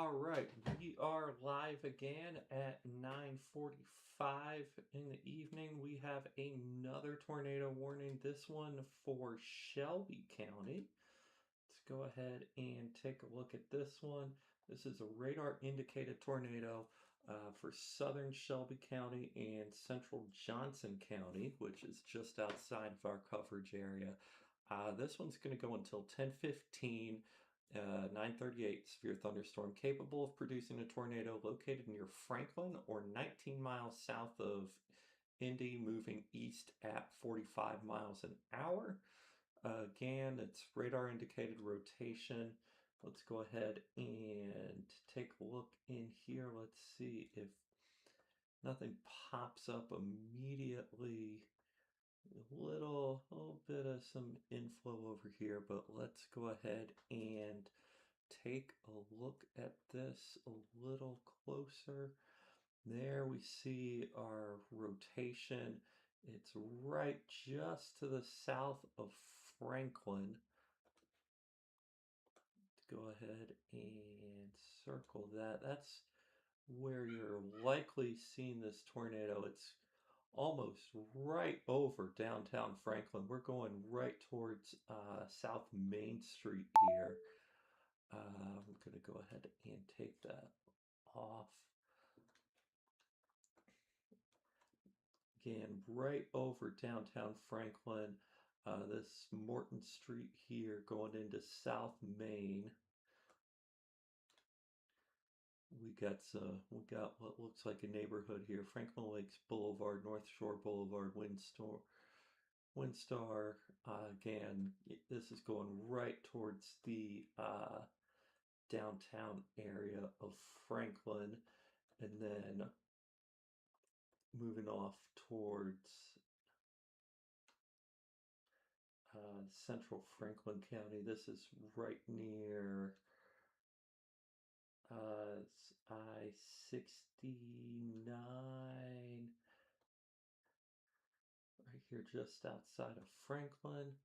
All right, we are live again at 9:45 in the evening. We have another tornado warning, this one for Shelby County. Let's go ahead and take a look at this one. This is a radar indicated tornado for southern Shelby County and central Johnson County, which is just outside of our coverage area. This one's going to go until 10:15. 9:38 severe thunderstorm capable of producing a tornado located near Franklin or 19 miles south of Indy, moving east at 45 miles an hour. Again, it's radar indicated rotation. Let's go ahead and take a look in here. Let's see if nothing pops up immediately. A little bit of some inflow over here, but let's go ahead and take a look at this a little closer. There we see our rotation. It's right just to the south of Franklin. Go ahead and circle that. That's where you're likely seeing this tornado. It's almost right over downtown Franklin. We're going right towards South Main Street here. I'm going to go ahead and take that off. Again, right over downtown Franklin. This Morton Street here going into South Main. We got what looks like a neighborhood here: Franklin Lakes Boulevard, North Shore Boulevard, Windstar. Again, this is going right towards the downtown area of Franklin, and then moving off towards central Franklin County. This is right near I-69, right here just outside of Franklin.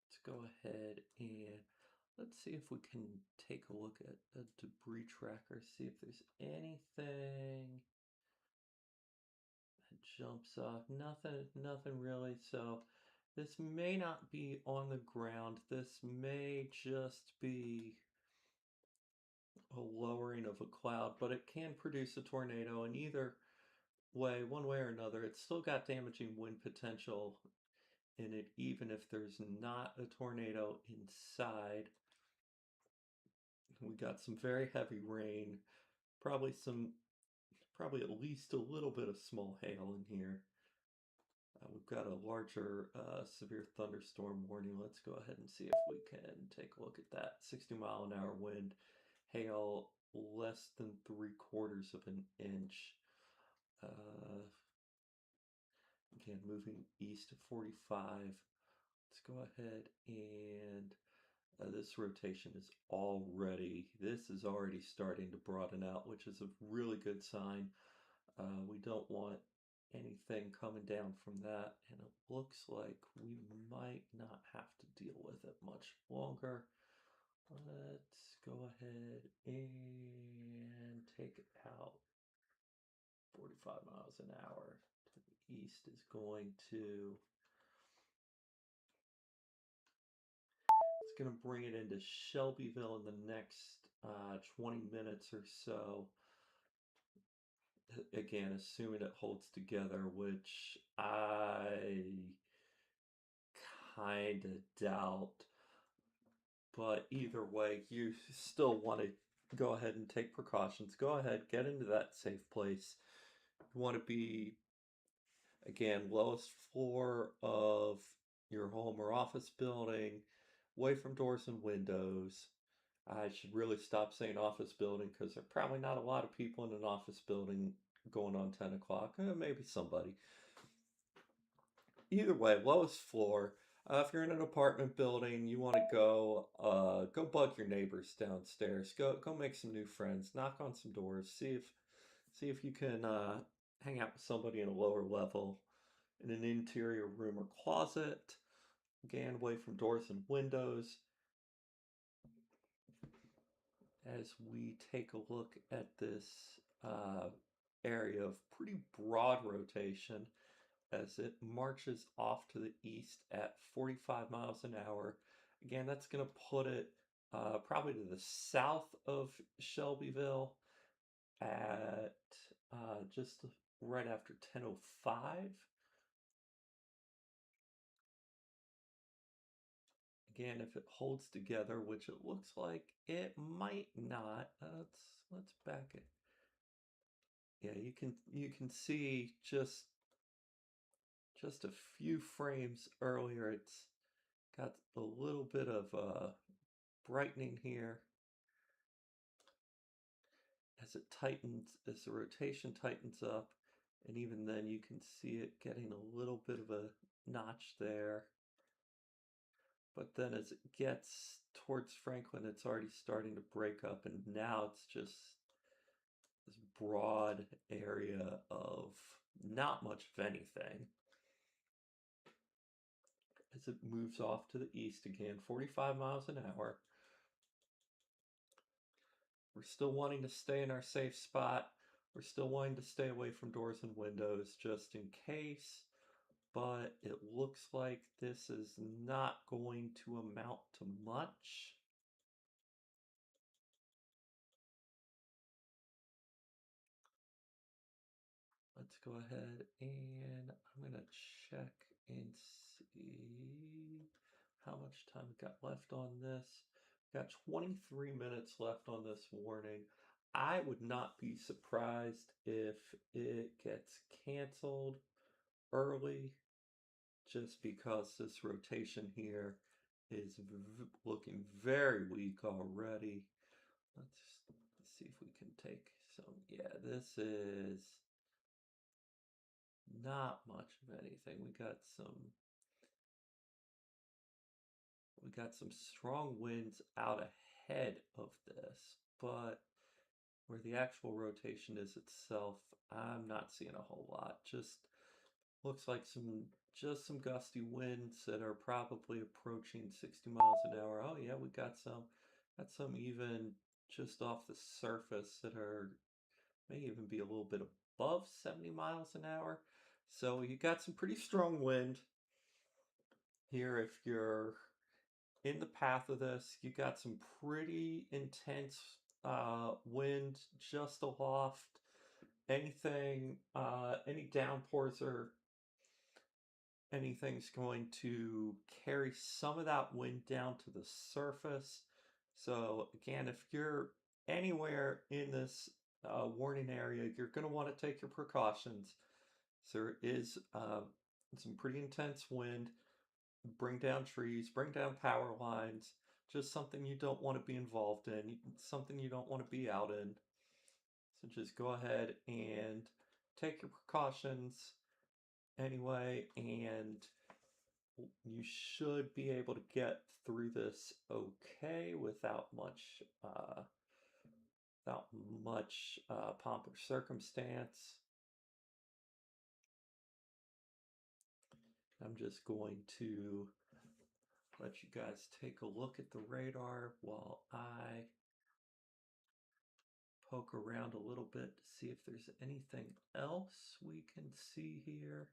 Let's go ahead and let's see if we can take a look at a debris tracker, see if there's anything that jumps off. Nothing really. So this may not be on the ground. This may just be a lowering of a cloud, but it can produce a tornado. And either way, one way or another, it's still got damaging wind potential in it, even if there's not a tornado inside. We got some very heavy rain, probably at least a little bit of small hail in here. We've got a larger severe thunderstorm warning. Let's go ahead and see if we can take a look at that. 60-mile-an-hour wind, hail less than 3/4 of an inch. Again, moving east to 45. Let's go ahead and this rotation is already starting to broaden out, which is a really good sign. We don't want anything coming down from that, and it looks like we might not have to deal with it much longer. Let's go ahead and take it out. 45 miles an hour to the east is going to, it's going to bring it into Shelbyville in the next 20 minutes or so. Again, assuming it holds together, which I kind of doubt. But either way, you still want to go ahead and take precautions. Go ahead, get into that safe place. You want to be, again, lowest floor of your home or office building, away from doors and windows. I should really stop saying office building because there are probably not a lot of people in an office building going on 10 o'clock. Maybe somebody. Either way, lowest floor. If you're in an apartment building, you want to go bug your neighbors downstairs. Go make some new friends. Knock on some doors. See if you can hang out with somebody in a lower level in an interior room or closet. Again, away from doors and windows. as we take a look at this area of pretty broad rotation as it marches off to the east at 45 miles an hour. Again, that's going to put it probably to the south of Shelbyville at just right after 10:05. Again, if it holds together, which it looks like it might not. Let's back it. Yeah, you can see just a few frames earlier, it's got a little bit of brightening here as it tightens, as the rotation tightens up, and even then you can see it getting a little bit of a notch there. But then as it gets towards Franklin, it's already starting to break up, and now it's just this broad area of not much of anything. As it moves off to the east again, 45 miles an hour. We're still wanting to stay in our safe spot. We're still wanting to stay away from doors and windows just in case, but it looks like this is not going to amount to much. Let's go ahead and I'm going to check and see how much time we got left on this. We got 23 minutes left on this warning. I would not be surprised if it gets canceled early just because this rotation here is looking very weak already. Let's see if we can take some. Yeah, this is not much of anything. We got some strong winds out ahead of this, but where the actual rotation is itself, I'm not seeing a whole lot. Just looks like some gusty winds that are probably approaching 60 miles an hour. Oh yeah, we got some even just off the surface that are may even be a little bit above 70 miles an hour. So you got some pretty strong wind here. If you're in the path of this, you got some pretty intense wind just aloft. Any downpours or anything's going to carry some of that wind down to the surface. So again, if you're anywhere in this warning area, you're going to want to take your precautions. So there is some pretty intense wind. Bring down trees, bring down power lines, just something you don't want to be involved in, something you don't want to be out in. So just go ahead and take your precautions anyway, and you should be able to get through this okay without much pomp or circumstance. I'm just going to let you guys take a look at the radar while I poke around a little bit to see if there's anything else we can see here.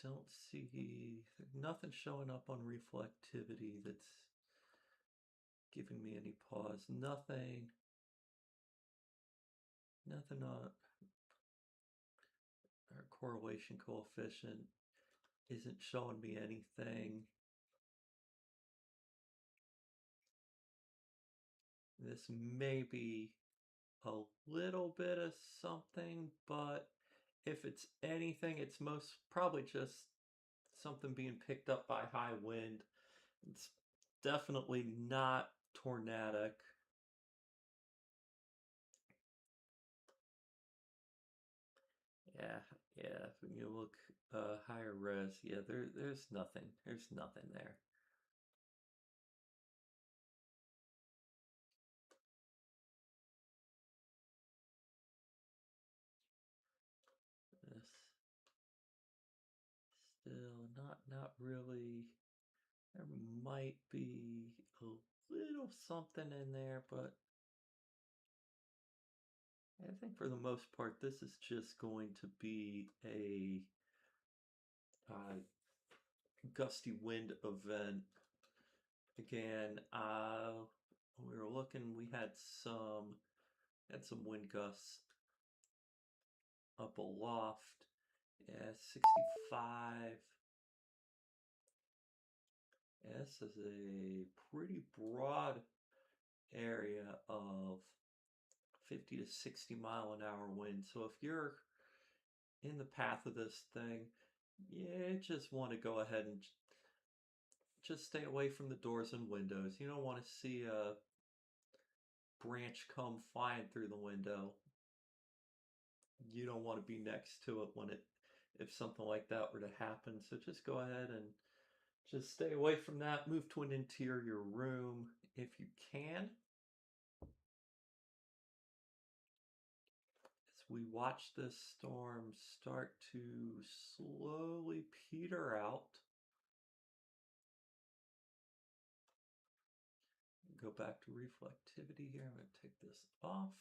Don't see nothing showing up on reflectivity that's giving me any pause. Nothing on our correlation coefficient isn't showing me anything. This may be a little bit of something, but if it's anything, it's most probably just something being picked up by high wind. It's definitely not tornadic. Yeah, yeah. When you look higher res, yeah, there's nothing. There's nothing there. This still not really. There might be a little something in there, but I think for the most part, this is just going to be a uh, gusty wind event. Again, we were looking, we had some wind gusts up aloft. Yeah, 65. Yeah, this is a pretty broad area of 50 to 60-mile-an-hour wind. So if you're in the path of this thing, you just want to go ahead and just stay away from the doors and windows. You don't want to see a branch come flying through the window. You don't want to be next to it if something like that were to happen. So just go ahead and just stay away from that. Move to an interior room if you can. As we watch this storm start to slowly peter out, go back to reflectivity here. I'm going to take this off.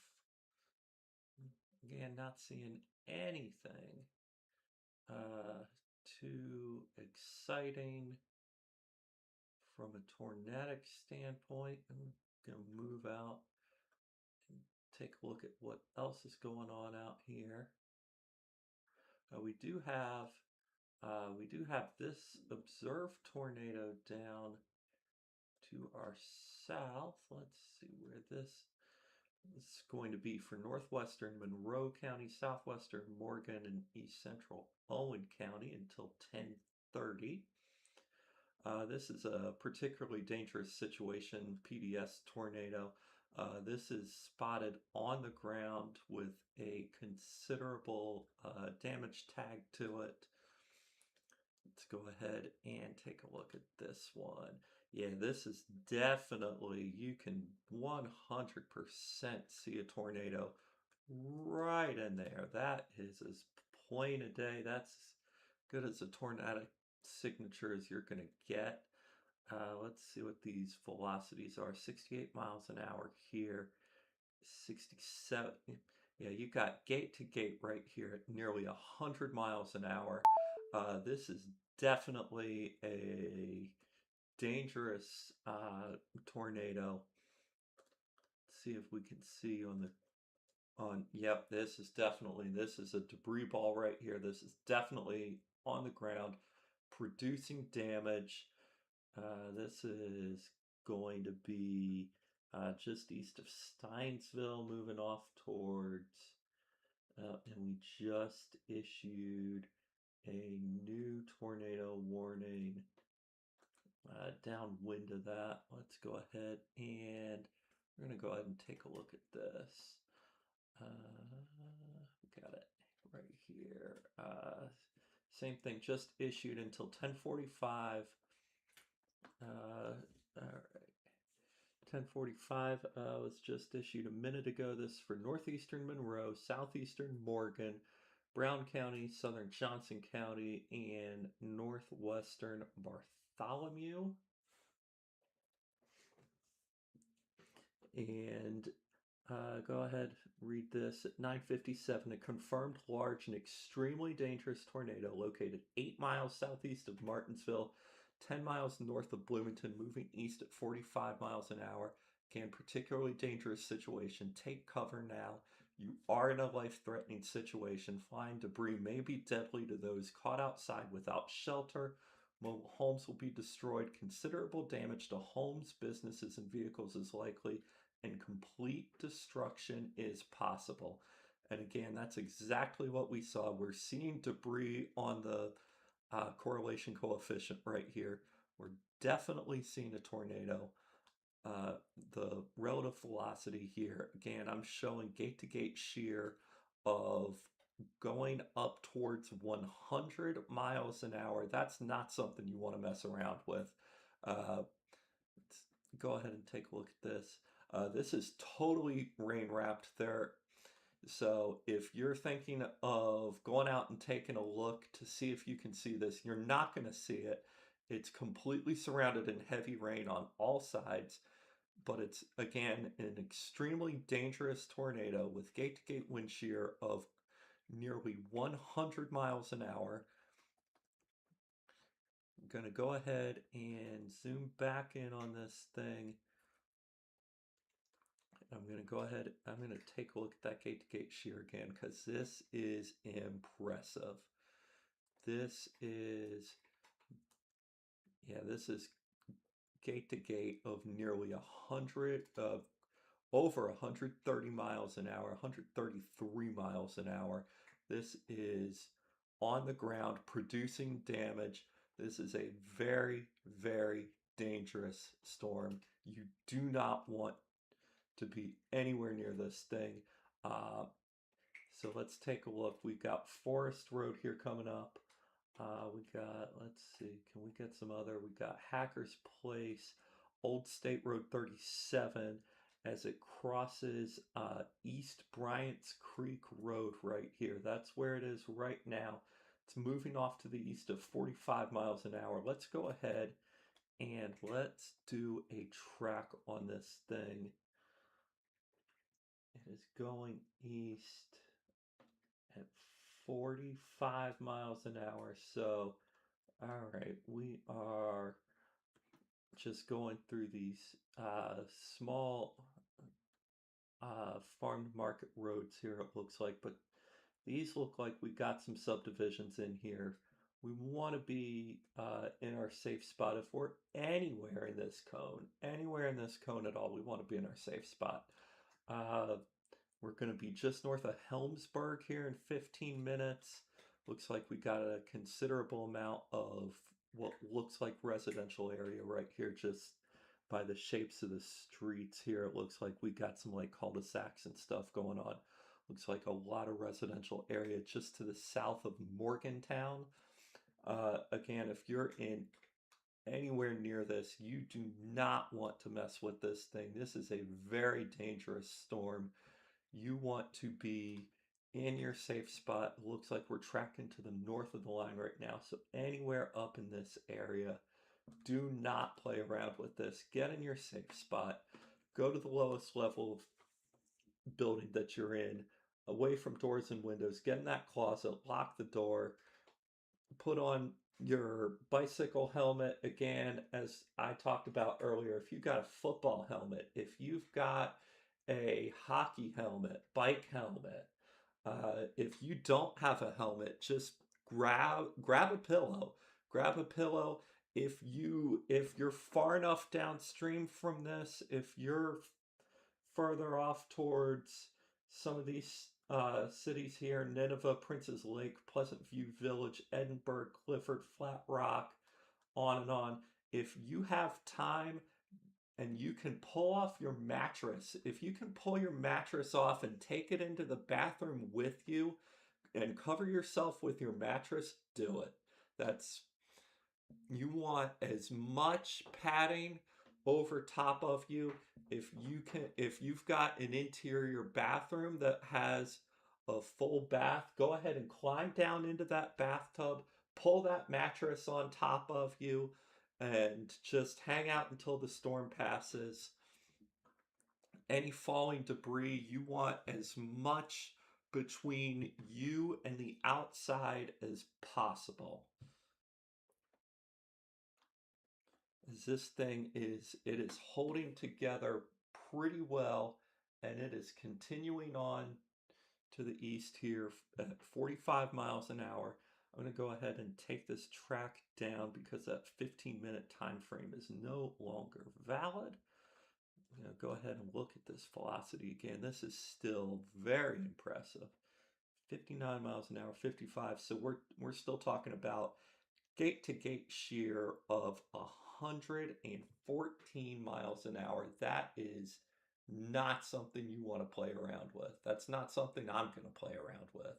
Again, not seeing anything too exciting from a tornadic standpoint. I'm going to move out and take a look at what else is going on out here. We do have this observed tornado down to our south. Let's see where this is going to be for northwestern Monroe County, southwestern Morgan, and east central Owen County until 10:30. This is a particularly dangerous situation, PDS tornado. This is spotted on the ground with a considerable damage tag to it. Let's go ahead and take a look at this one. Yeah, this is definitely, you can 100% see a tornado right in there. That is as plain a day. That's as good as a tornadic signature as you're going to get. Let's see what these velocities are. 68 miles an hour here. 67. Yeah, you got gate to gate right here at nearly 100 miles an hour. This is definitely a dangerous tornado. Let's see if we can see yep, this is a debris ball right here. This is definitely on the ground producing damage. This is going to be just east of Steinsville, moving off towards, and we just issued a new tornado warning downwind of that. Let's go ahead and we're going to go ahead and take a look at this. Got it right here. Same thing, just issued until 10:45. All right. 10:45 was just issued a minute ago. This is for northeastern Monroe, southeastern Morgan, Brown County, southern Johnson County, and northwestern Bartholomew. And go ahead, read this. At 9:57, a confirmed large and extremely dangerous tornado located 8 miles southeast of Martinsville, 10 miles north of Bloomington, moving east at 45 miles an hour. Again, particularly dangerous situation. Take cover now. You are in a life-threatening situation. Flying debris may be deadly to those caught outside without shelter. Mobile homes will be destroyed. Considerable damage to homes, businesses, and vehicles is likely, and complete destruction is possible. And again, that's exactly what we saw. We're seeing debris on the correlation coefficient right here. We're definitely seeing a tornado. The relative velocity here, again, I'm showing gate-to-gate shear of going up towards 100 miles an hour. That's not something you want to mess around with. Let's go ahead and take a look at this. This is totally rain wrapped. So if you're thinking of going out and taking a look to see if you can see this, you're not going to see it. It's completely surrounded in heavy rain on all sides, but it's again an extremely dangerous tornado with gate to gate wind shear of nearly 100 miles an hour. I'm going to go ahead and zoom back in on this thing. I'm going to go ahead, I'm going to take a look at that gate to gate shear again because this is impressive. This is, yeah, this is gate to gate of nearly 100, over 130 miles an hour, 133 miles an hour. This is on the ground producing damage. This is a very, very dangerous storm. You do not want to be anywhere near this thing. Uh, so let's take a look. We've got Forest Road here coming up. We got, let's see, can we get some other? We got Hackers Place, Old State Road 37 as it crosses East Bryant's Creek Road right here. That's where it is right now. It's moving off to the east of 45 miles an hour. Let's go ahead and let's do a track on this thing. It is going east at 45 miles an hour. So, all right, we are just going through these small farm to market roads here, it looks like, but these look like we got some subdivisions in here. We want to be in our safe spot. If we're anywhere in this cone at all, we want to be in our safe spot. Uh, we're going to be just north of Helmsburg here in 15 minutes. Looks like we got a considerable amount of what looks like residential area right here, just by the shapes of the streets here. It looks like we got some like cul-de-sacs and stuff going on. Looks like a lot of residential area just to the south of Morgantown. Again, if you're in anywhere near this, you do not want to mess with this thing. This is a very dangerous storm. You want to be in your safe spot. It looks like we're tracking to the north of the line right now. So anywhere up in this area, do not play around with this. Get in your safe spot. Go to the lowest level of building that you're in, away from doors and windows. Get in that closet, lock the door, put on your bicycle helmet again, as I talked about earlier. If you've got a football helmet, if you've got a hockey helmet, bike helmet, if you don't have a helmet, just grab a pillow. Grab a pillow. If you're far enough downstream from this, if you're further off towards some of these cities here: Nineveh, Prince's Lake, Pleasant View Village, Edinburgh, Clifford, Flat Rock, on and on. If you have time and you can pull off your mattress, if you can pull your mattress off and take it into the bathroom with you and cover yourself with your mattress, do it. That's You want as much padding over top of you. If you've got an interior bathroom that has a full bath, go ahead and climb down into that bathtub, pull that mattress on top of you, and just hang out until the storm passes. Any falling debris, you want as much between you and the outside as possible. This thing is holding together pretty well, and it is continuing on to the east here at 45 miles an hour. I'm going to go ahead and take this track down because that 15-minute time frame is no longer valid. I'm going to go ahead and look at this velocity again. This is still very impressive. 59 miles an hour, 55. So we're still talking about gate to gate shear of 114 miles an hour. That is not something you want to play around with. That's not something I'm going to play around with.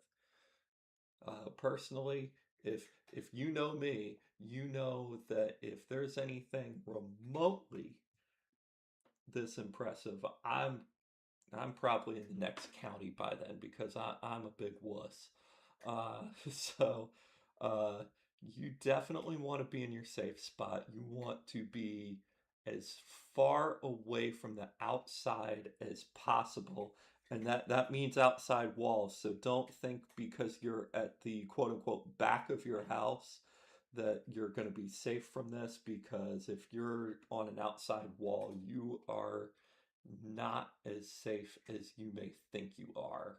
Personally, if you know me, you know that if there's anything remotely this impressive, I'm I'm probably in the next county by then because I'm a big wuss. Uh, so uh, you definitely want to be in your safe spot. You want to be as far away from the outside as possible. And that means outside walls. So don't think because you're at the quote unquote back of your house that you're going to be safe from this, because if you're on an outside wall, you are not as safe as you may think you are.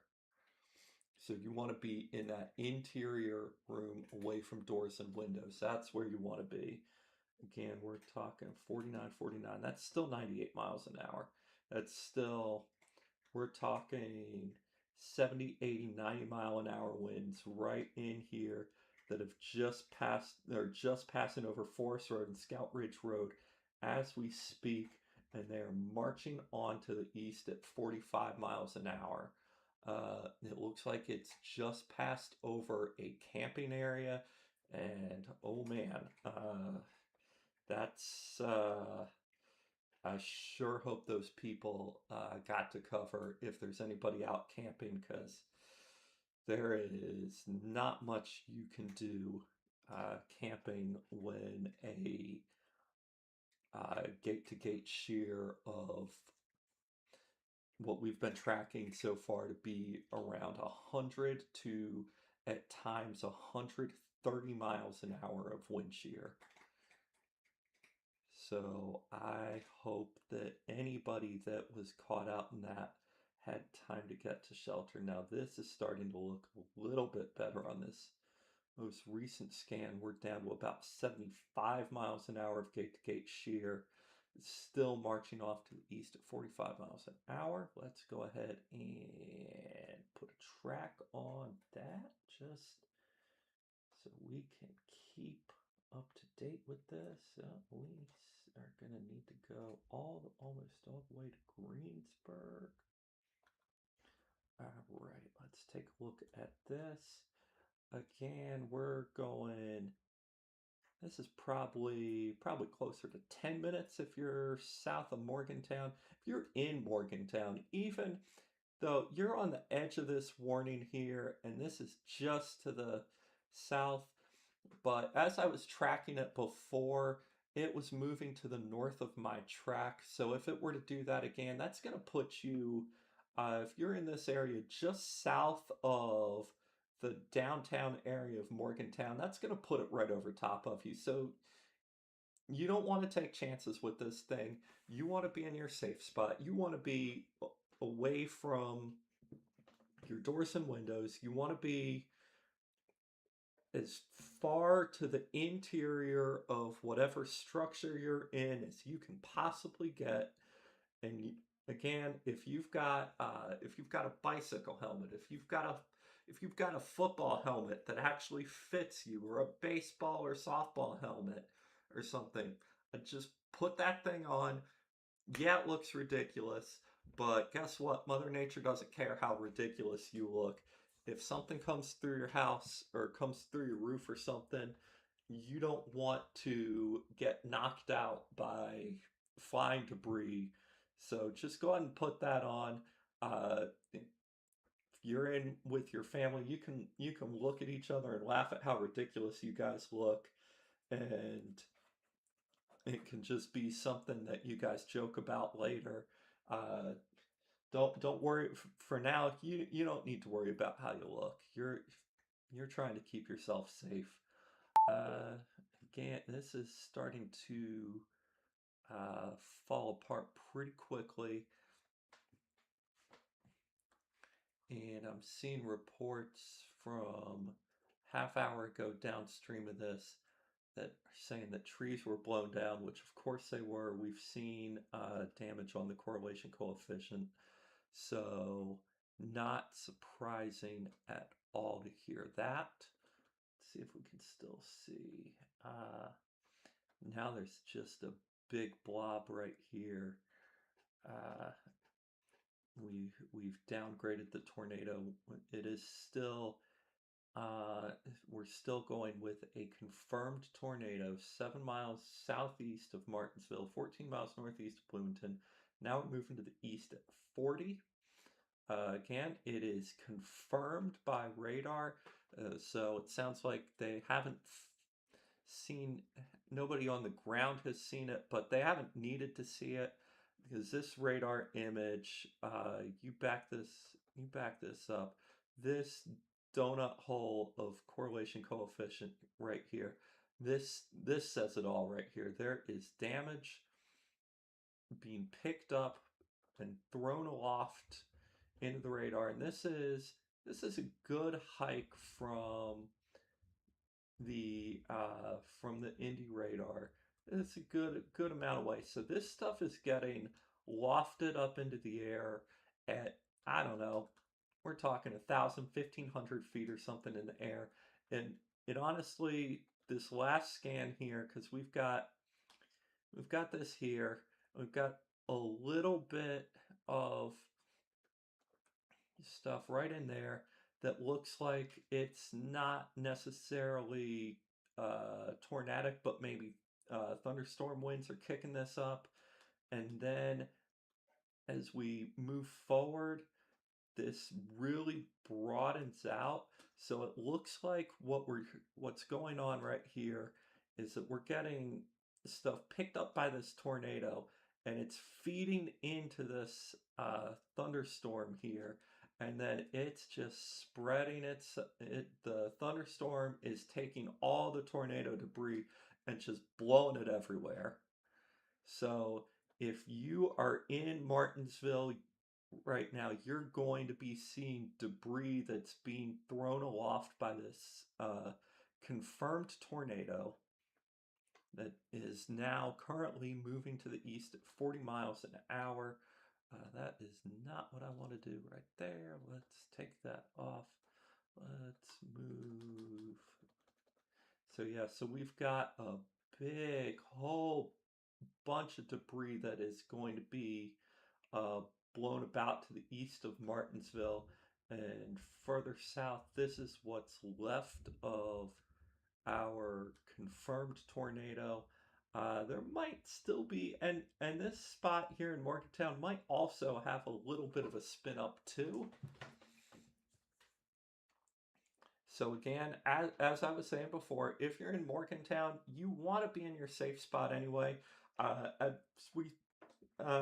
So you want to be in that interior room away from doors and windows. That's where you want to be. Again, we're talking 49, 49. That's still 98 miles an hour. That's still, we're talking 70, 80, 90 mile an hour winds right in here that have just passed, they're just passing over Forest Road and Scout Ridge Road as we speak, and they're marching on to the east at 45 miles an hour. It looks like it's just passed over a camping area, and oh man, that's I sure hope those people got to cover if there's anybody out camping, because there is not much you can do camping when a gate to gate shear of what we've been tracking so far to be around 100 to at times 130 miles an hour of wind shear. So I hope that anybody that was caught out in that had time to get to shelter. Now this is starting to look a little bit better on this most recent scan. We're down to about 75 miles an hour of gate to gate shear. It's still marching off to the east at 45 miles an hour. Let's go ahead and put a track on that just so we can keep up to date with this. We are going to need to go almost all the way to Greensburg. All right, let's take a look at this. Again, we're going, this is probably closer to 10 minutes if you're south of Morgantown. If you're in Morgantown, even though you're on the edge of this warning here, and this is just to the south, but as I was tracking it before, it was moving to the north of my track. So if it were to do that again, that's going to put you, if you're in this area just south of the downtown area of Morgantown, that's going to put it right over top of you. So you don't want to take chances with this thing. You want to be in your safe spot. You want to be away from your doors and windows. You want to be as far to the interior of whatever structure you're in as you can possibly get. And again, if you've got a bicycle helmet, if you've got a football helmet that actually fits you, or a baseball or softball helmet or something, just put that thing on. Yeah, it looks ridiculous, but guess what? Mother Nature doesn't care how ridiculous you look. If something comes through your house or comes through your roof or something, you don't want to get knocked out by flying debris. So just go ahead and put that on. If you're in with your family, you can look at each other and laugh at how ridiculous you guys look, and it can just be something that you guys joke about later. Uh, don't worry for now. You don't need to worry about how you look. You're trying to keep yourself safe. Uh, Again, this is starting to fall apart pretty quickly, and I'm seeing reports from half hour ago downstream of this that are saying that trees were blown down, which of course they were. We've seen damage on the correlation coefficient, so not surprising at all to hear that. Let's see if we can still see. Now there's just a big blob right here. Uh, we've downgraded the tornado. It is still we're still going with a confirmed tornado 7 miles southeast of Martinsville, 14 miles northeast of Bloomington. Now we're moving to the east at 40. Again, it is confirmed by radar, so it sounds like they haven't seen, nobody on the ground has seen it, but they haven't needed to see it because this radar image, you back this up. This donut hole of correlation coefficient right here. This says it all right here. There is damage being picked up and thrown aloft into the radar, and this is a good hike from the Indy radar. It's a good amount away. So this stuff is getting lofted up into the air at, I don't know, we're talking 1,000, 1,500 feet or something in the air. And it honestly, this last scan here, because we've got this here, we've got a little bit of stuff right in there that looks like it's not necessarily tornadic, but maybe thunderstorm winds are kicking this up. And then as we move forward, this really broadens out. So it looks like what's going on right here is that we're getting stuff picked up by this tornado, and it's feeding into this thunderstorm here, and then it's just spreading the thunderstorm is taking all the tornado debris and just blowing it everywhere. So if you are in Martinsville right now, you're going to be seeing debris that's being thrown aloft by this confirmed tornado that is now currently moving to the east at 40 miles an hour. That is not what I want to do right there. Let's take that off. Let's move. So yeah, so we've got a big whole bunch of debris that is going to be uh, blown about to the east of Martinsville. And further south, this is what's left of our confirmed tornado. There might still be, and this spot here in Morgantown might also have a little bit of a spin up too. So again, as I was saying before, if you're in Morgantown, you want to be in your safe spot anyway. As we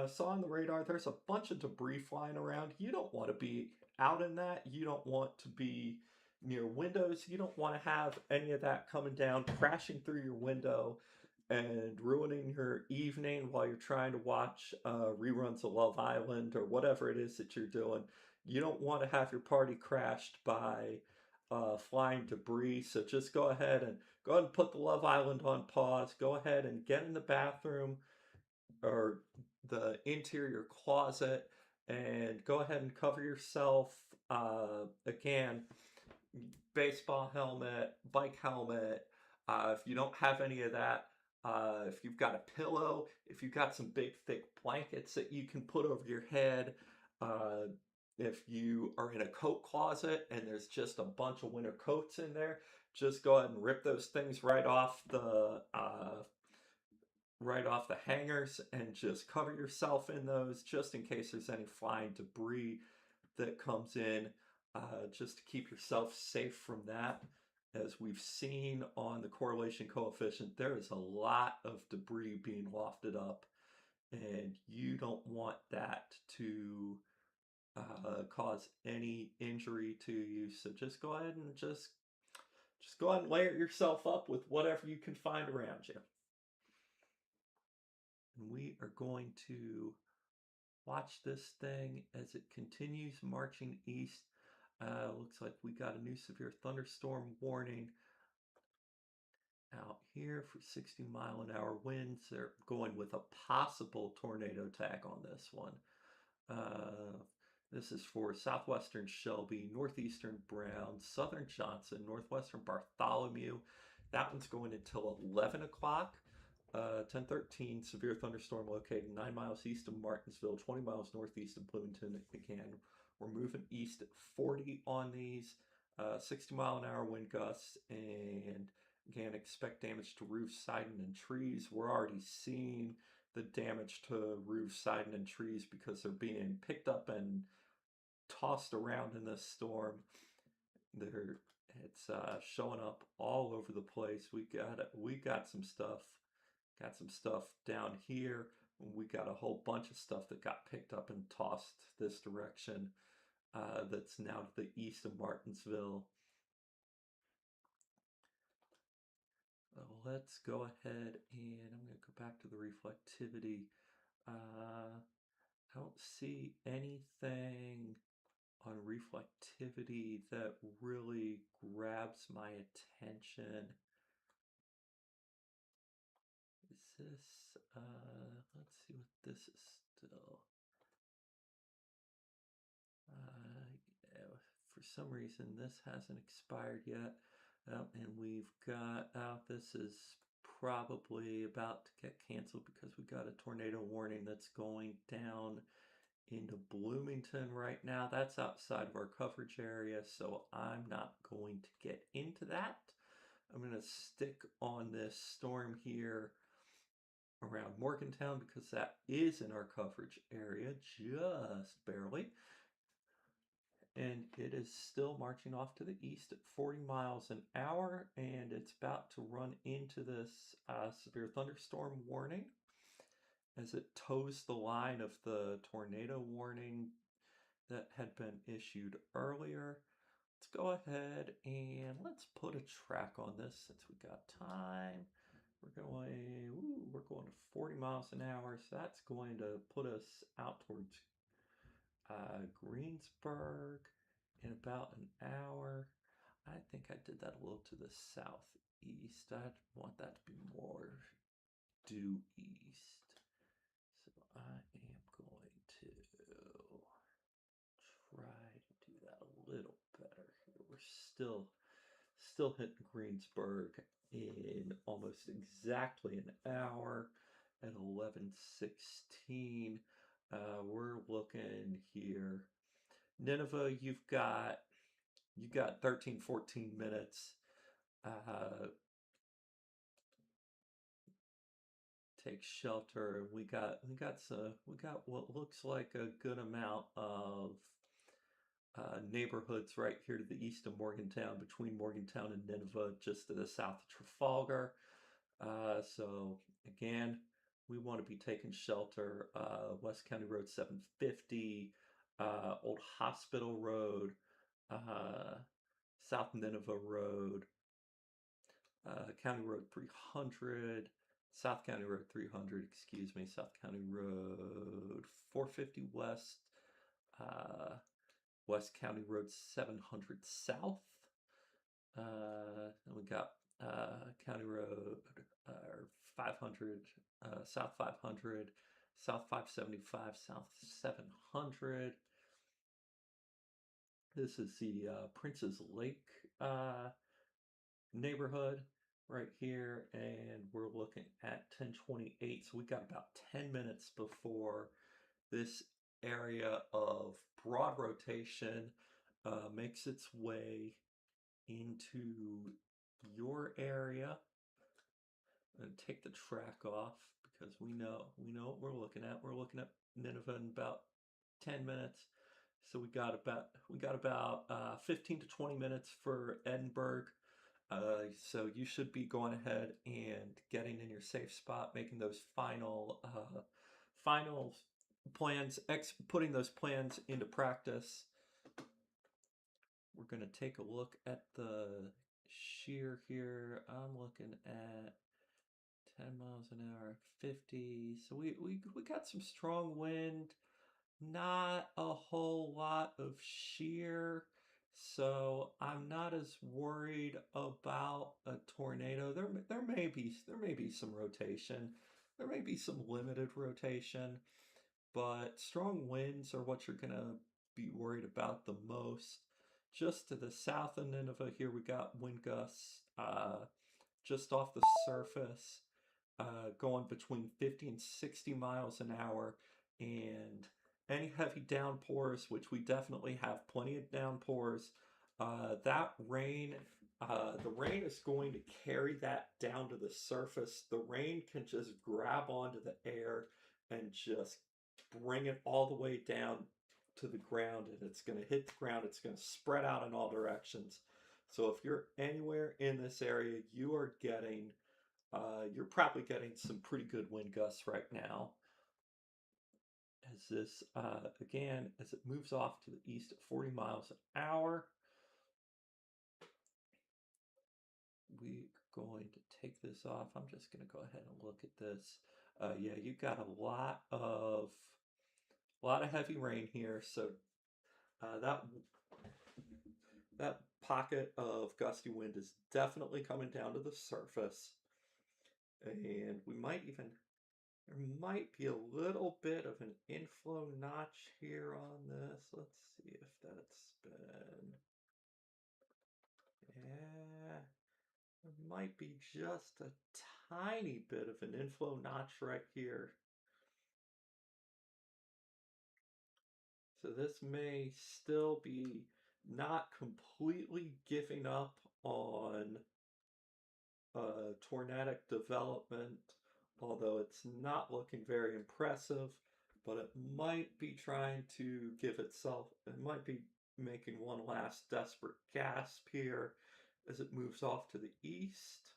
saw on the radar, there's a bunch of debris flying around. You don't want to be out in that. You don't want to be near windows. You don't want to have any of that coming down, crashing through your window, and ruining your evening while you're trying to watch reruns of Love Island or whatever it is that you're doing. You don't want to have your party crashed by flying debris. So just go ahead and put the Love Island on pause. Go ahead and get in the bathroom or the interior closet and go ahead and cover yourself. Again, baseball helmet, bike helmet. If you don't have any of that, if you've got a pillow, if you've got some big thick blankets that you can put over your head, uh, if you are in a coat closet and there's just a bunch of winter coats in there, just go ahead and rip those things right off the hangers and just cover yourself in those just in case there's any flying debris that comes in, just to keep yourself safe from that. As we've seen on the correlation coefficient, there is a lot of debris being lofted up, and you don't want that to cause any injury to you. So just go ahead and just go ahead and layer yourself up with whatever you can find around you. And we are going to watch this thing as it continues marching east. Looks like we got a new severe thunderstorm warning out here for 60-mile-an-hour winds. They're going with a possible tornado tag on this one. This is for southwestern Shelby, northeastern Brown, southern Johnson, northwestern Bartholomew. That one's going until 11 o'clock. 1013, severe thunderstorm located 9 miles east of Martinsville, 20 miles northeast of Bloomington. Again, we're moving east at 40 on these, 60-mile-an-hour wind gusts, and again, expect damage to roofs, siding, and trees. We're already seeing the damage to roofs, siding, and trees because they're being picked up and tossed around in this storm. There, it's showing up all over the place. We got some stuff. Got some stuff down here. We got a whole bunch of stuff that got picked up and tossed this direction. That's now to the east of Martinsville. Let's go ahead and I'm going to go back to the reflectivity. I don't see anything on reflectivity that really grabs my attention. Is this, let's see what this is still. Yeah, for some reason, this hasn't expired yet. And we've got, this is probably about to get canceled because we got a tornado warning that's going down into Bloomington right now. That's outside of our coverage area, so I'm not going to get into that. I'm going to stick on this storm here around Morgantown because that is in our coverage area, just barely. And it is still marching off to the east at 40 miles an hour, and it's about to run into this severe thunderstorm warning as it toes the line of the tornado warning that had been issued earlier. Let's go ahead and let's put a track on this since we got time. We're going to 40 miles an hour, so that's going to put us out towards Greensburg in about an hour. I think I did that a little to the southeast. I want that to be more due east. So I am going to try to do that a little better here. We're still hitting Greensburg in almost exactly an hour at 11:16. We're looking here. Nineveh, you got 13, 14 minutes. Take shelter. We got what looks like a good amount of neighborhoods right here to the east of Morgantown, between Morgantown and Nineveh, just to the south of Trafalgar. So again, we want to be taking shelter. West County Road 750, Old Hospital Road, South Nineveh Road, County Road 300, South County Road 300, excuse me, South County Road 450 West, West County Road 700 South. And we got County Road 500, South 500, South 575, South 700. This is the Prince's Lake neighborhood right here, and we're looking at 10:28. So we got about 10 minutes before this area of broad rotation makes its way into your area. And take the track off because we know what we're looking at. We're looking at Nineveh in about 10 minutes. So we got about 15 to 20 minutes for Edinburgh. So you should be going ahead and getting in your safe spot, making those final plans, putting those plans into practice. We're going to take a look at the shear here. I'm looking at 10 miles an hour, 50. So we got some strong wind, not a whole lot of shear. So I'm not as worried about a tornado. There may be some rotation. There may be some limited rotation, but strong winds are what you're gonna be worried about the most. Just to the south of Nineveh here, we got wind gusts just off the surface, going between 50 and 60 miles an hour, and any heavy downpours, which we definitely have plenty of downpours. That rain, the rain is going to carry that down to the surface. The rain can just grab onto the air and just bring it all the way down to the ground, and it's going to hit the ground. It's going to spread out in all directions. So if you're anywhere in this area, you're probably getting some pretty good wind gusts right now. As this, again, as it moves off to the east at 40 miles an hour, we're going to take this off. I'm just going to go ahead and look at this. Yeah, you've got a lot of heavy rain here. So that pocket of gusty wind is definitely coming down to the surface, and there might be a little bit of an inflow notch here on this. Let's see if that's been, yeah, there might be just a tiny bit of an inflow notch right here. So this may still be not completely giving up on tornadic development, although it's not looking very impressive, but it might be trying to it might be making one last desperate gasp here as it moves off to the east.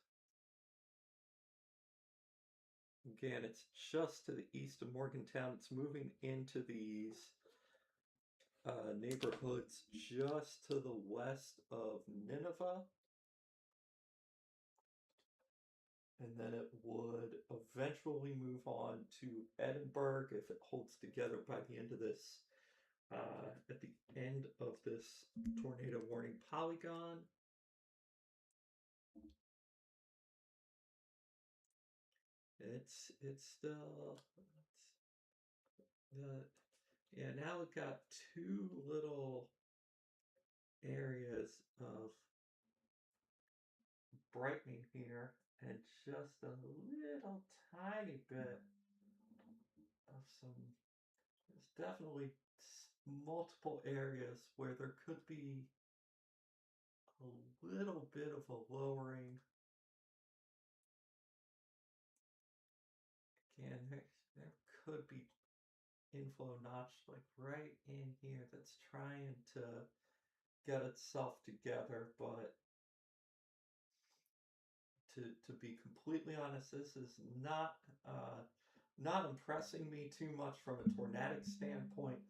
Again, it's just to the east of Morgantown. It's moving into these neighborhoods just to the west of Nineveh. And then it would eventually move on to Edinburgh if it holds together by the end of this, at the end of this tornado warning polygon. It's still yeah, now we've got two little areas of brightening here and just a little tiny bit of some. There's definitely multiple areas where there could be a little bit of a lowering. Again, there could be inflow notch like right in here that's trying to get itself together, but to be completely honest, this is not impressing me too much from a tornadic standpoint.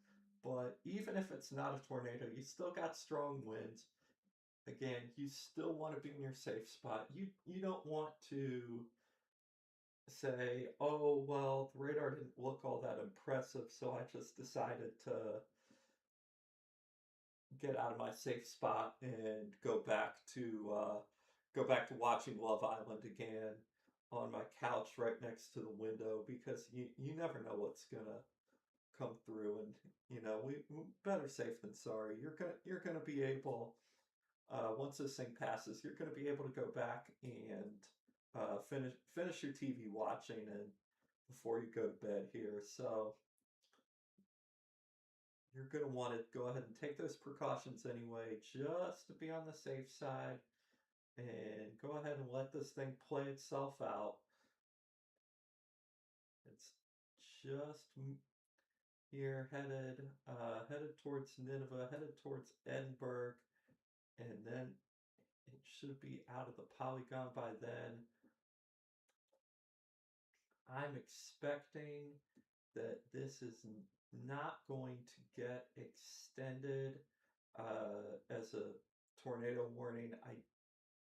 But even if it's not a tornado, you still got strong winds. Again, you still want to be in your safe spot. You don't want to say, oh well, the radar didn't look all that impressive, so I just decided to get out of my safe spot and go back to watching Love Island again on my couch right next to the window, because you never know what's gonna come through. And we better safe than sorry. You're gonna be able, once this thing passes, you're gonna be able to go back and finish your TV watching and before you go to bed here. So you're going to want to go ahead and take those precautions anyway, just to be on the safe side, and go ahead and let this thing play itself out. It's just here headed towards Nineveh, headed towards Edinburgh, and then it should be out of the polygon by then. I'm expecting that this is not going to get extended as a tornado warning. I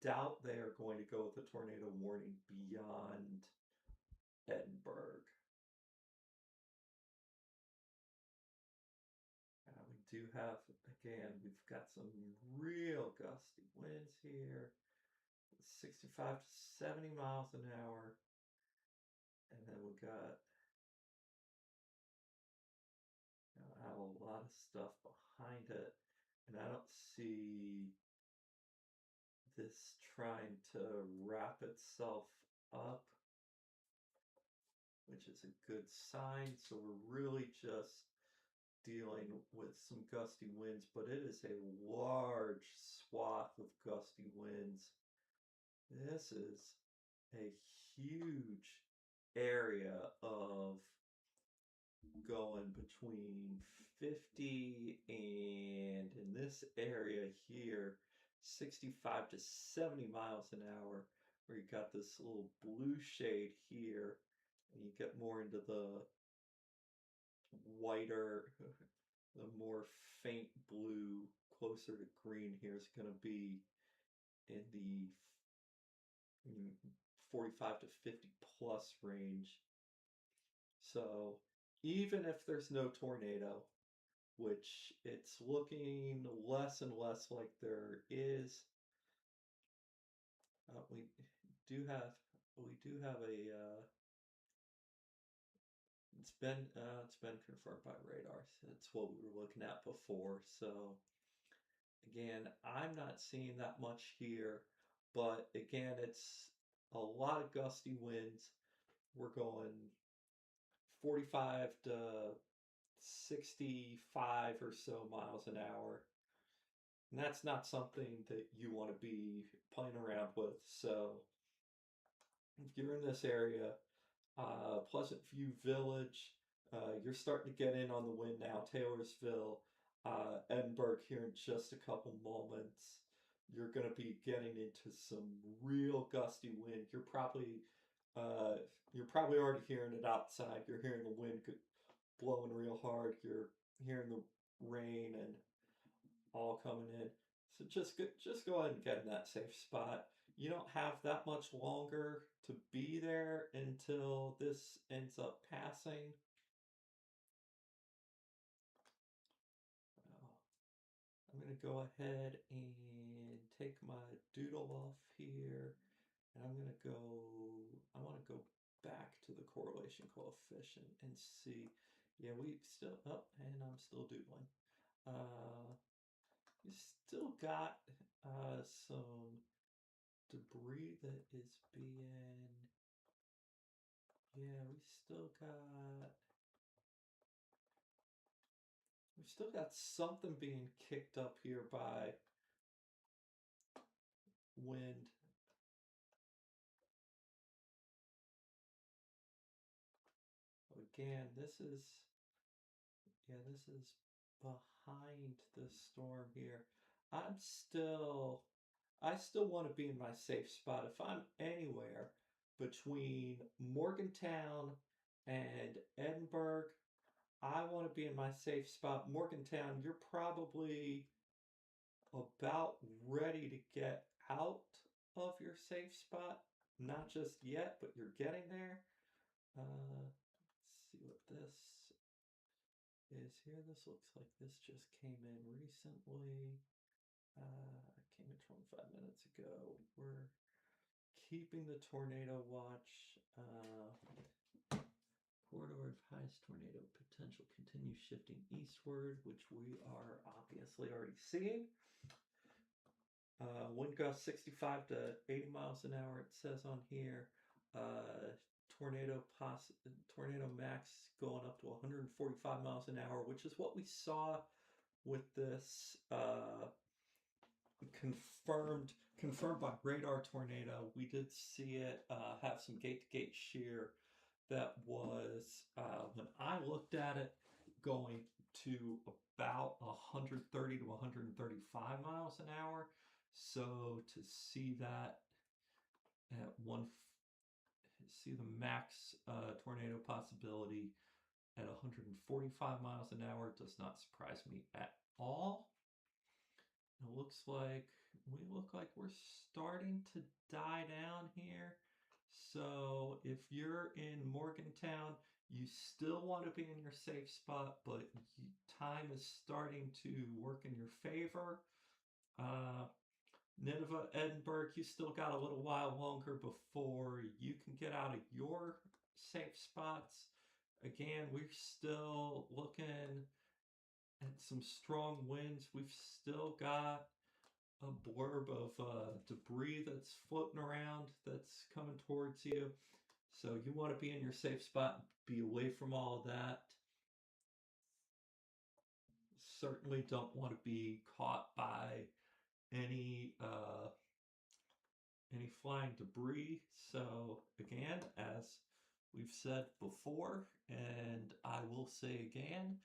doubt they are going to go with a tornado warning beyond Edinburgh. We do have, again, we've got some real gusty winds here, 65 to 70 miles an hour. And then we've got a lot of stuff behind it. And I don't see this trying to wrap itself up, which is a good sign. So we're really just dealing with some gusty winds, but it is a large swath of gusty winds. This is a huge area of going between 50, and in this area here, 65 to 70 miles an hour, where you got this little blue shade here, and you get more into the whiter, the more faint blue, closer to green here is going to be in the 45 to 50 plus range. So even if there's no tornado, which it's looking less and less like there is, we do have a it's been confirmed by radar. It's what we were looking at before. So again, I'm not seeing that much here, but again, it's a lot of gusty winds. We're going 45 to 65 or so miles an hour. And that's not something that you want to be playing around with. So if you're in this area, Pleasant View Village, you're starting to get in on the wind now. Taylorsville, Edinburgh here in just a couple moments. You're going to be getting into some real gusty wind. You're probably already hearing it outside. You're hearing the wind blowing real hard. You're hearing the rain and all coming in. So just go ahead and get in that safe spot. You don't have that much longer to be there until this ends up passing. I'm going to go ahead and take my doodle off here. And I want to go back to the correlation coefficient and see. Yeah, and I'm still doodling. You still got some debris that is being, yeah, we've still got something being kicked up here by wind. Again, this is behind the storm here. I still want to be in my safe spot. If I'm anywhere between Morgantown and Edinburgh, I want to be in my safe spot. Morgantown, you're probably about ready to get out of your safe spot. Not just yet, but you're getting there. Let's see what this is here. This looks like this just came in recently. Came in 25 minutes ago. We're keeping the tornado watch. Corridor of highest tornado potential continues shifting eastward, which we are obviously already seeing. Wind gust 65 to 80 miles an hour, it says on here. Tornado max going up to 145 miles an hour, which is what we saw with this confirmed by radar tornado. We did see it have some gate-to-gate shear that was, when I looked at it, going to about 130 to 135 miles an hour. So to see that at see the max tornado possibility at 145 miles an hour does not surprise me at all. It looks like we're starting to die down here. So if you're in Morgantown, you still want to be in your safe spot, but time is starting to work in your favor. Nineveh, Edinburgh, you still got a little while longer before you can get out of your safe spots. Again, we're still looking at some strong winds. We've still got a blurb of debris that's floating around that's coming towards you. So you want to be in your safe spot, be away from all of that. Certainly don't want to be caught by any flying debris. So again, as we've said before, and I will say again,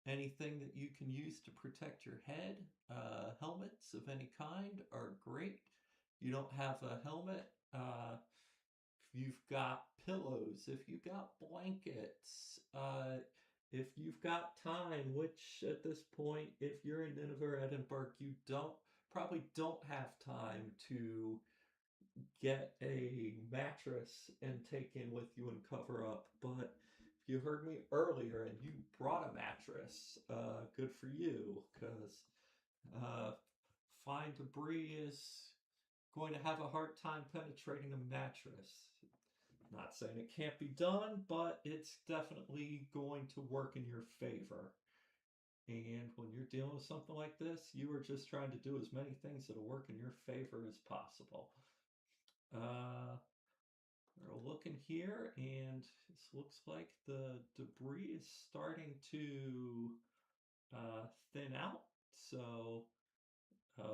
Anything that you can use to protect your head, helmets of any kind are great. You don't have a helmet, if you've got pillows, if you've got blankets, if you've got time, which at this point, if you're in Nineveh or Edinburgh, you probably don't have time to get a mattress and take in with you and cover up. But if you heard me earlier and you brought a mattress, good for you, because uh, fine debris is going to have a hard time penetrating a mattress. Not saying it can't be done, but it's definitely going to work in your favor. And when you're dealing with something like this, you are just trying to do as many things that'll work in your favor as possible. Uh, we're looking here, and this looks like the debris is starting to thin out. So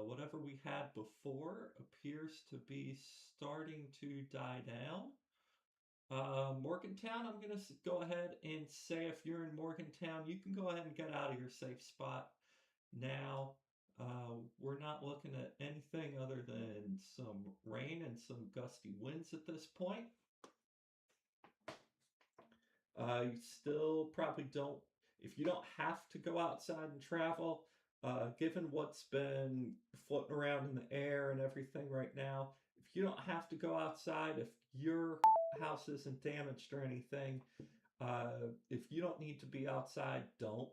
whatever we had before appears to be starting to die down. Morgantown, I'm going to go ahead and say if you're in Morgantown, you can go ahead and get out of your safe spot now. We're not looking at anything other than some rain and some gusty winds at this point. You still probably don't, if you don't have to go outside and travel, given what's been floating around in the air and everything right now, if you don't have to go outside, if your house isn't damaged or anything, if you don't need to be outside, don't.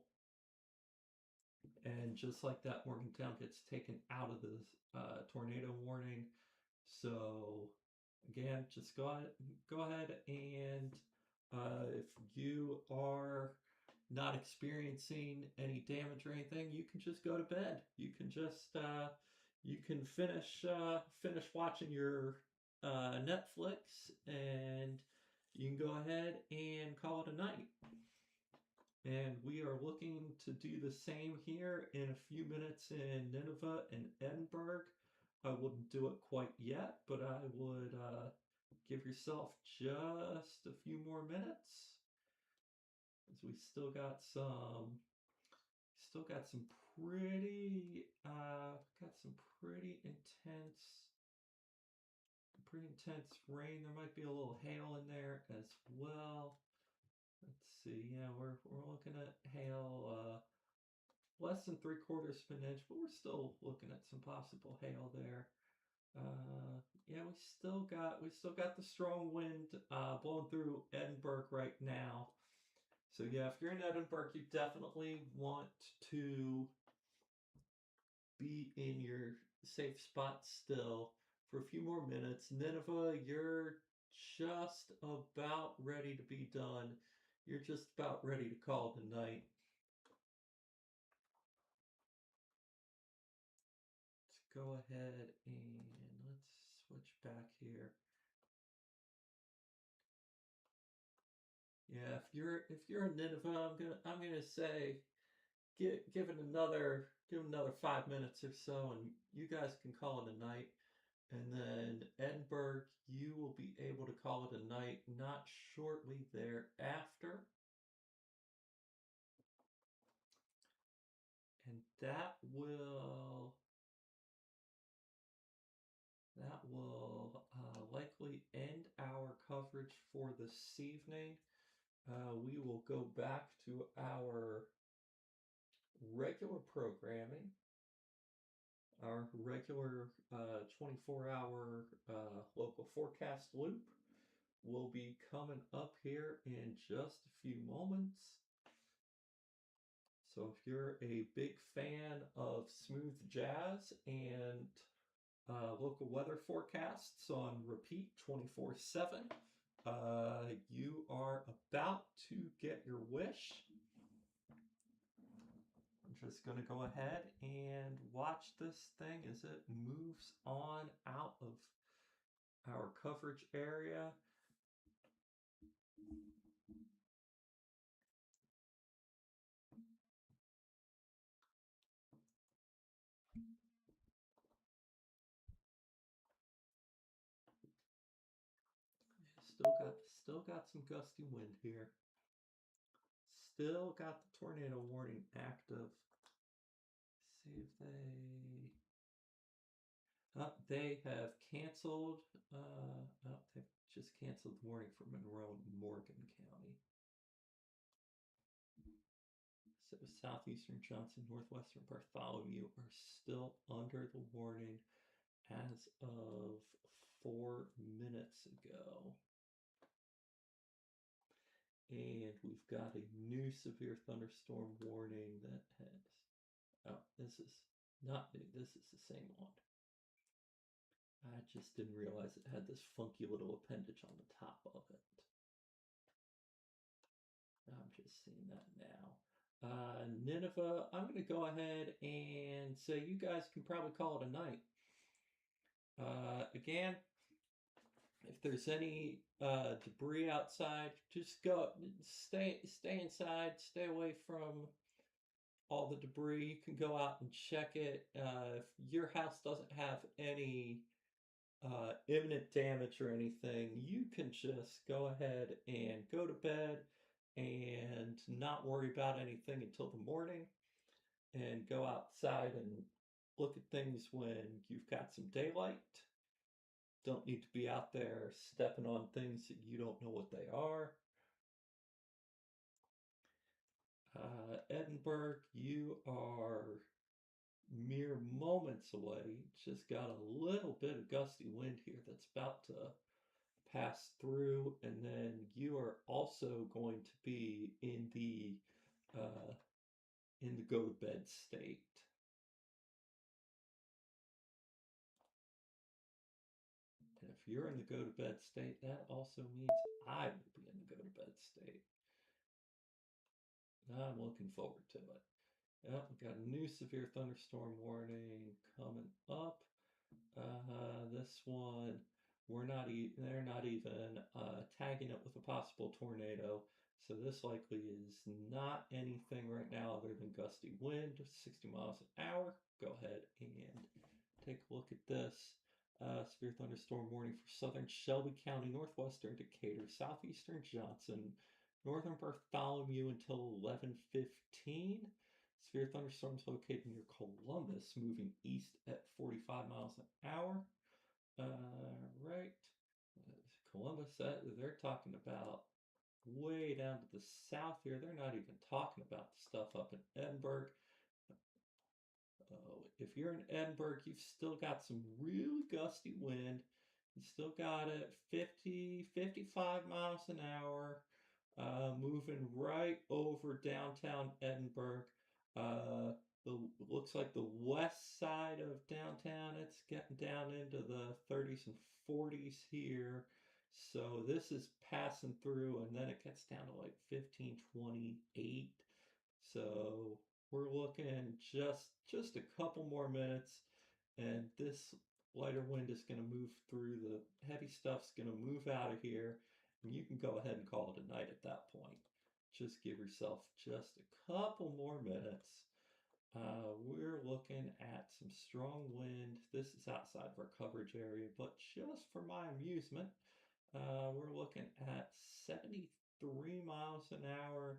And just like that, Morgantown gets taken out of the tornado warning. So again, just go ahead and if you are not experiencing any damage or anything, you can just go to bed. You can just you can finish watching your Netflix, and you can go ahead and call it a night. And we are looking to do the same here in a few minutes in Nineveh and Edinburgh. I wouldn't do it quite yet, but I would give yourself just a few more minutes, as we still got some pretty intense rain. There might be a little hail in there as well. Let's see. Yeah, we're looking at hail, less than 3/4 of an inch, but we're still looking at some possible hail there. Yeah, we still got the strong wind blowing through Edinburgh right now. So yeah, if you're in Edinburgh, you definitely want to be in your safe spot still for a few more minutes. Nineveh, you're just about ready to be done. You're just about ready to call it a night. Let's go ahead and let's switch back here. Yeah, if you're in Nineveh, I'm gonna say give it another 5 minutes or so, and you guys can call it a night. And then Edinburgh, you will be able to call it a night not shortly thereafter. And that will likely end our coverage for this evening. We will go back to our regular programming. Our regular 24-hour local forecast loop will be coming up here in just a few moments. So if you're a big fan of smooth jazz and local weather forecasts on repeat 24/7, you are about to get your wish. I'm just going to go ahead and watch this thing as it moves on out of our coverage area. Still got some gusty wind here. still got the tornado warning active. See if they have canceled. They've just canceled the warning for Monroe and Morgan County. So southeastern Johnson, northwestern Bartholomew are still under the warning as of 4 minutes ago. And we've got a new severe thunderstorm warning that has, oh, this is not new, this is the same one. I just didn't realize it had this funky little appendage on the top of it. I'm just seeing that now. Nineveh, I'm going to go ahead and say you guys can probably call it a night. Again, if there's any debris outside, just stay inside, stay away from all the debris. You can go out and check it. If your house doesn't have any imminent damage or anything, you can just go ahead and go to bed and not worry about anything until the morning, and go outside and look at things when you've got some daylight. Don't need to be out there stepping on things that you don't know what they are. Edinburgh, you are mere moments away. Just got a little bit of gusty wind here that's about to pass through, and then you are also going to be in the go to bed state. And if you're in the go to bed state, that also means I will be in the go to bed state. I'm looking forward to it. Yep, we got a new severe thunderstorm warning coming up. This one, they're not even tagging it with a possible tornado. So this likely is not anything right now other than gusty wind, 60 miles an hour. Go ahead and take a look at this. Severe thunderstorm warning for southern Shelby County, northwestern Decatur, southeastern Johnson, northern Bartholomew until 11:15. Severe thunderstorms located near Columbus, moving east at 45 miles an hour. Right. Columbus, they're talking about way down to the south here. They're not even talking about the stuff up in Edinburgh. If you're in Edinburgh, you've still got some really gusty wind. You still got it 50, 55 miles an hour, moving right over downtown Edinburgh. Looks like the west side of downtown, it's getting down into the 30s and 40s here. So this is passing through, and then it gets down to like 15, 28. So we're looking just a couple more minutes, and this lighter wind is going to move through. The heavy stuff's going to move out of here, and you can go ahead and call it a night at that point. Just give yourself just a couple more minutes. We're looking at some strong wind. This is outside of our coverage area, but just for my amusement, we're looking at 73 miles an hour.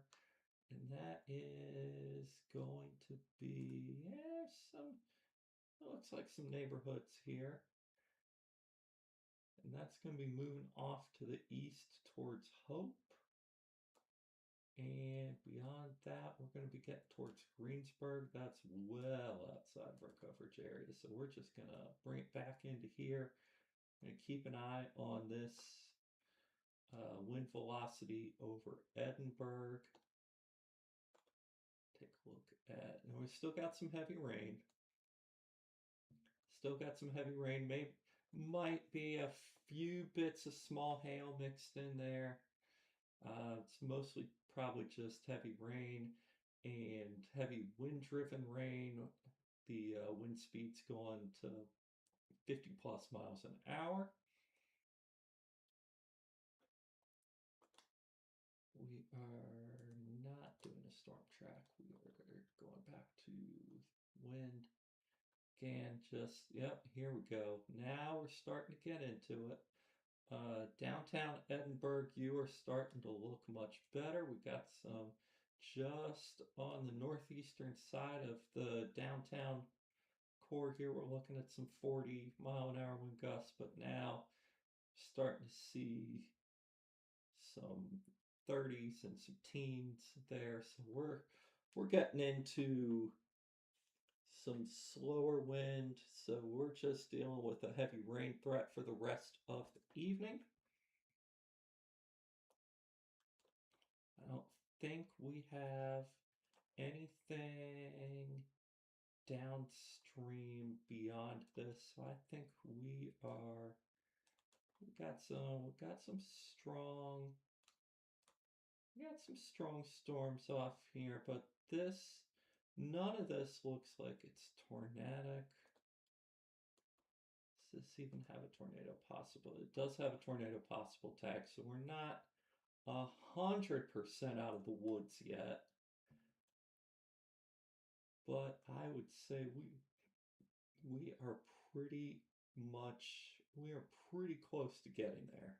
And that is going to be, looks like some neighborhoods here. And that's going to be moving off to the east towards Hope. And beyond that, we're going to be getting towards Greensburg. That's well outside of our coverage area. So we're just going to bring it back into here and keep an eye on this wind velocity over Edinburgh. Take a look at, and we've still got some heavy rain. Still got some heavy rain. Might be a few bits of small hail mixed in there. It's mostly probably just heavy rain and heavy wind-driven rain. The wind speed's going to 50 plus miles an hour. We are not doing a storm track. We are going back to wind. Again, yep, here we go. Now we're starting to get into it. Downtown Edinburgh, you are starting to look much better. We got some just on the northeastern side of the downtown core here. We're looking at some 40-mile-an-hour wind gusts, but now starting to see some 30s and some teens there. So we're getting into some slower wind. So we're just dealing with a heavy rain threat for the rest of the evening. I don't think we have anything downstream beyond this. So I think we got some strong we got some strong storms off here, but none of this looks like it's tornadic. Does this even have a tornado possible? It does have a tornado possible tag, so we're not 100% out of the woods yet. But I would say we are we are pretty close to getting there.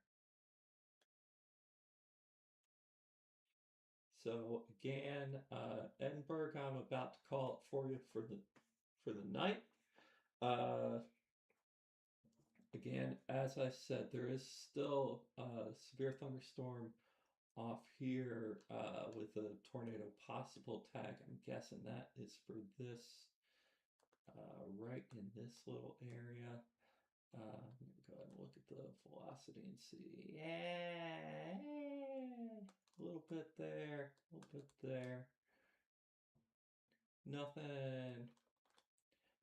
So again, Edinburgh, I'm about to call it for you for the night. Again, as I said, there is still a severe thunderstorm off here with a tornado possible tag. I'm guessing that is for this right in this little area. I'm going to go ahead and look at the velocity and see. Yeah, a little bit there, a little bit there.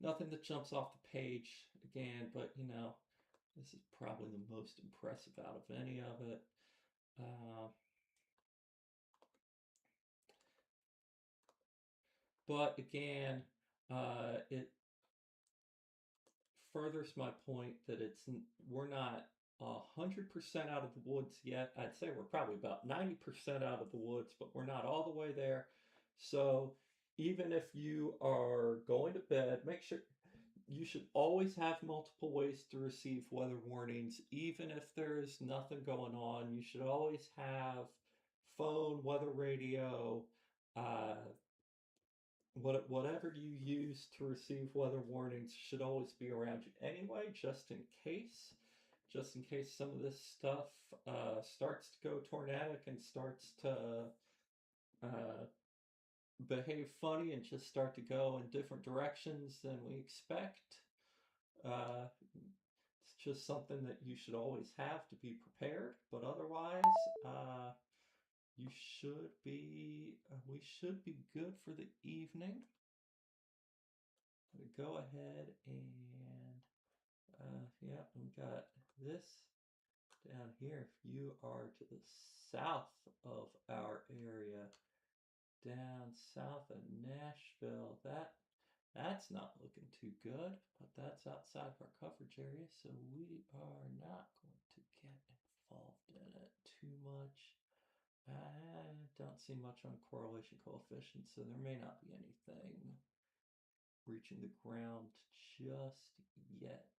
Nothing that jumps off the page again, but you know, this is probably the most impressive out of any of it. But again, it furthers my point that we're not 100% out of the woods yet. I'd say we're probably about 90% out of the woods, but we're not all the way there. So even if you are going to bed, make sure you should always have multiple ways to receive weather warnings. Even if there's nothing going on, you should always have phone, weather radio, whatever you use to receive weather warnings should always be around you anyway, just in case. Just in case some of this stuff starts to go tornadic and starts to behave funny and just start to go in different directions than we expect. It's just something that you should always have to be prepared, but otherwise, we should be good for the evening. Go ahead and yeah, we got this down here. If you are to the south of our area, down south of Nashville, that's not looking too good, but that's outside of our coverage area, so we are not going to get involved in it too much. I don't see much on correlation coefficient, so there may not be anything reaching the ground just yet.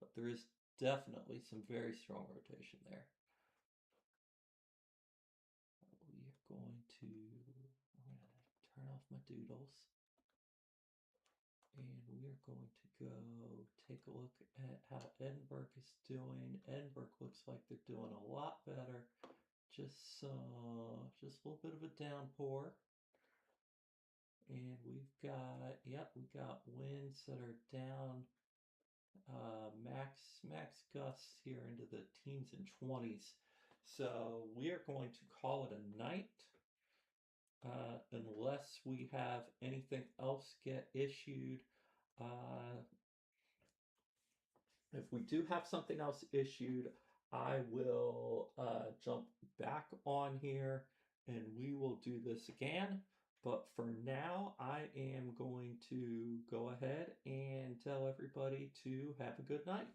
But there is definitely some very strong rotation there. I'm going to turn off my doodles. And we are going to go take a look at how Edinburgh is doing. Edinburgh looks like they're doing a lot better. Just a little bit of a downpour. And we got winds that are down max gusts here into the teens and 20s. So we are going to call it a night unless we have anything else get issued. If we do have something else issued, I will jump back on here and we will do this again. But for now, I am going to go ahead and tell everybody to have a good night.